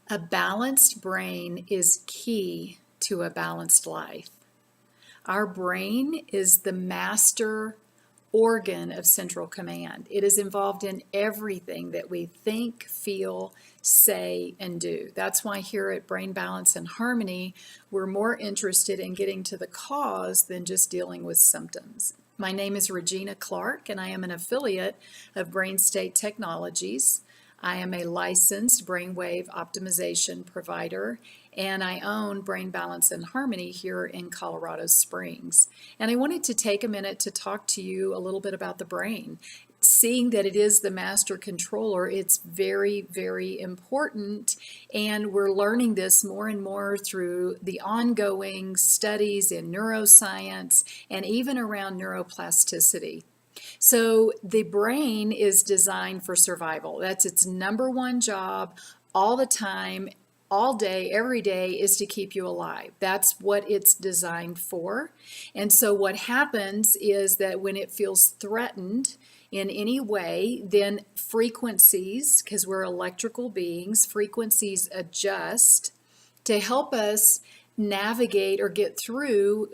A balanced brain is key to a balanced life. Our brain is the master organ of central command. It is involved in everything that we think, feel, say, and do. That's why here at Brain Balance and Harmony, we're more interested in getting to the cause than just dealing with symptoms. My name is Regina Clark, and I am an affiliate of Brain State Technologies. I am a licensed brainwave optimization provider, and I own Brain Balance and Harmony here in Colorado Springs. And I wanted to take a minute to talk to you a little bit about the brain. Seeing that it is the master controller, it's very, very important, and we're learning this more and more through the ongoing studies in neuroscience and even around neuroplasticity. So the brain is designed for survival. That's its number one job all the time, all day, every day, is to keep you alive. That's what it's designed for. And so what happens is that when it feels threatened in any way, then frequencies, because we're electrical beings, frequencies adjust to help us navigate or get through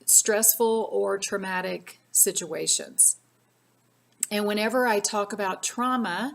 stressful or traumatic situations. And whenever I talk about trauma,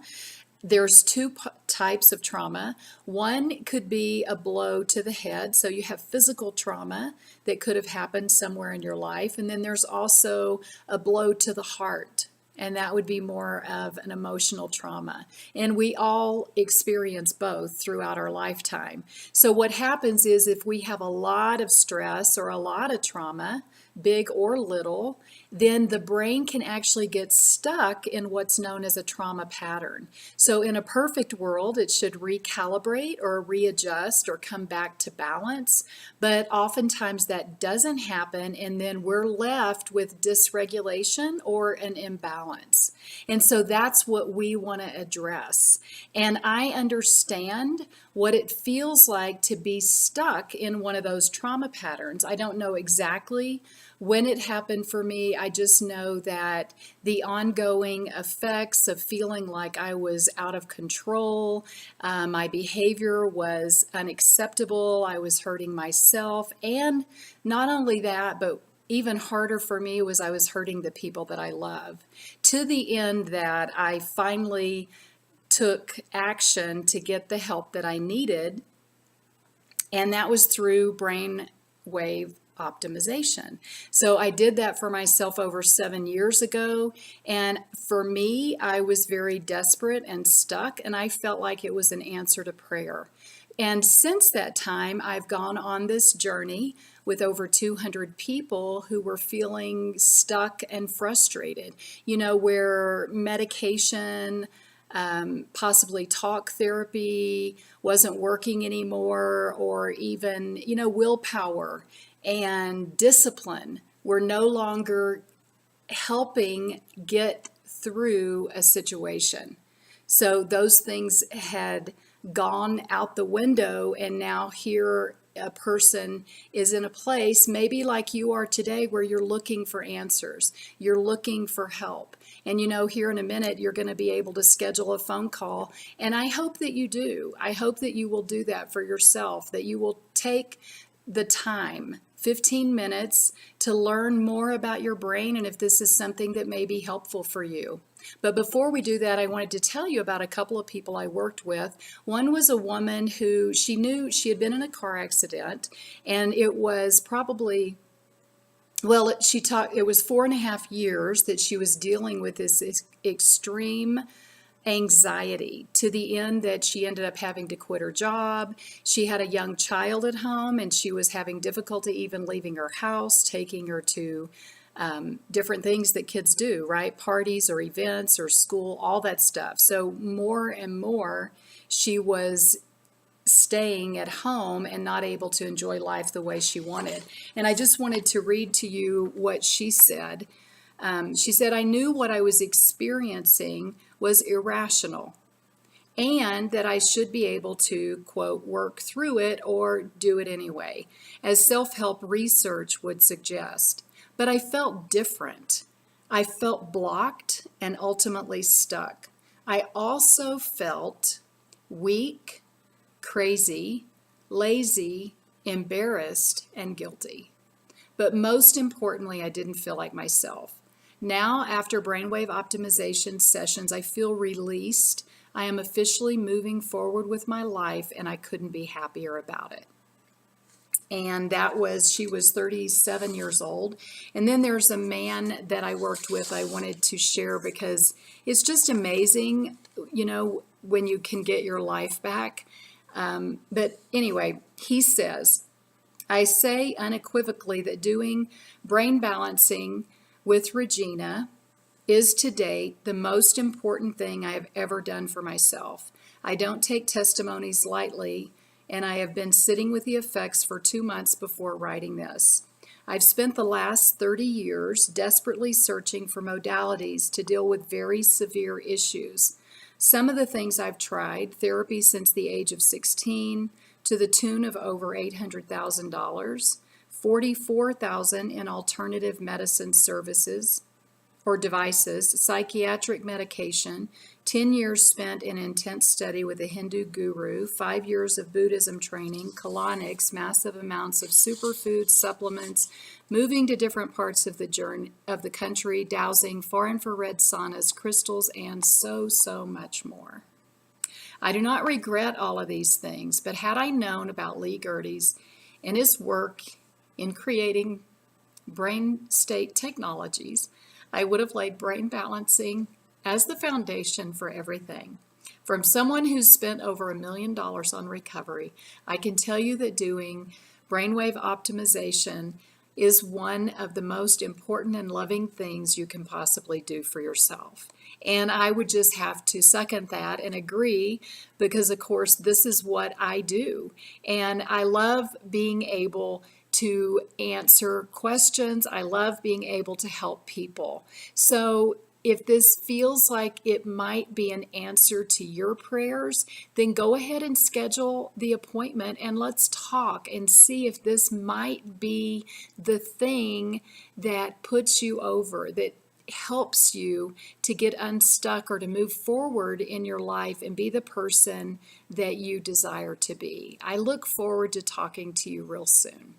there's two types of trauma. One could be a blow to the head. So you have physical trauma that could have happened somewhere in your life. And then there's also a blow to the heart. And that would be more of an emotional trauma. And we all experience both throughout our lifetime. So what happens is if we have a lot of stress or a lot of trauma, big or little, then the brain can actually get stuck in what's known as a trauma pattern. So in a perfect world, it should recalibrate or readjust or come back to balance. But oftentimes that doesn't happen, and then we're left with dysregulation or an imbalance. And so that's what we want to address. And I understand what it feels like to be stuck in one of those trauma patterns. I don't know exactly when it happened for me. I just know that the ongoing effects of feeling like I was out of control, my behavior was unacceptable, I was hurting myself, and not only that, but even harder for me was I was hurting the people that I love, to the end that I finally took action to get the help that I needed, and that was through brainwave optimization. So I did that for myself over 7 years ago, and for me, I was very desperate and stuck, and I felt like it was an answer to prayer. And since that time, I've gone on this journey with over 200 people who were feeling stuck and frustrated, where medication, possibly talk therapy wasn't working anymore, or even, willpower and discipline were no longer helping get through a situation. So those things had gone out the window, and now here a person is in a place, maybe like you are today, where you're looking for answers, you're looking for help. And here in a minute, you're going to be able to schedule a phone call. And I hope that you do. I hope that you will do that for yourself, that you will take the time, 15 minutes, to learn more about your brain and if this is something that may be helpful for you. But before we do that, I wanted to tell you about a couple of people I worked with. One was a woman who she knew she had been in a car accident, and it was probably, well, it was 4.5 years that she was dealing with this extreme anxiety, to the end that she ended up having to quit her job. She had a young child at home, and she was having difficulty even leaving her house, taking her to different things that kids do, right? Parties or events or school, all that stuff. So more and more, she was staying at home and not able to enjoy life the way she wanted. And I just wanted to read to you what she said. She said, "I knew what I was experiencing was irrational, and that I should be able to, quote, work through it or do it anyway, as self-help research would suggest. But I felt different. I felt blocked and ultimately stuck. I also felt weak, crazy, lazy, embarrassed, and guilty. But most importantly, I didn't feel like myself. Now, after brainwave optimization sessions, I feel released. I am officially moving forward with my life, and I couldn't be happier about it. And she was 37 years old. And then there's a man that I worked with I wanted to share because it's just amazing, when you can get your life back. But anyway, he says, I say unequivocally that doing brain balancing with Regina is to date the most important thing I have ever done for myself. I don't take testimonies lightly, and I have been sitting with the effects for 2 months before writing this. I've spent the last 30 years desperately searching for modalities to deal with very severe issues. Some of the things I've tried, therapy since the age of 16, to the tune of over $800,000, $44,000 in alternative medicine services or devices, psychiatric medication, 10 years spent in intense study with a Hindu guru, 5 years of Buddhism training, colonics, massive amounts of superfood supplements, moving to different parts of the country, dowsing, far infrared saunas, crystals, and so much more. I do not regret all of these things, but had I known about Lee Gerdes and his work in creating brain state technologies, I would have laid brain balancing as the foundation for everything. From someone who's spent over $1 million on recovery, I can tell you that doing brainwave optimization is one of the most important and loving things you can possibly do for yourself. And I would just have to second that and agree because, of course, this is what I do. And I love being able to answer questions. I love being able to help people. So if this feels like it might be an answer to your prayers, then go ahead and schedule the appointment and let's talk and see if this might be the thing that puts you over, that helps you to get unstuck or to move forward in your life and be the person that you desire to be. I look forward to talking to you real soon.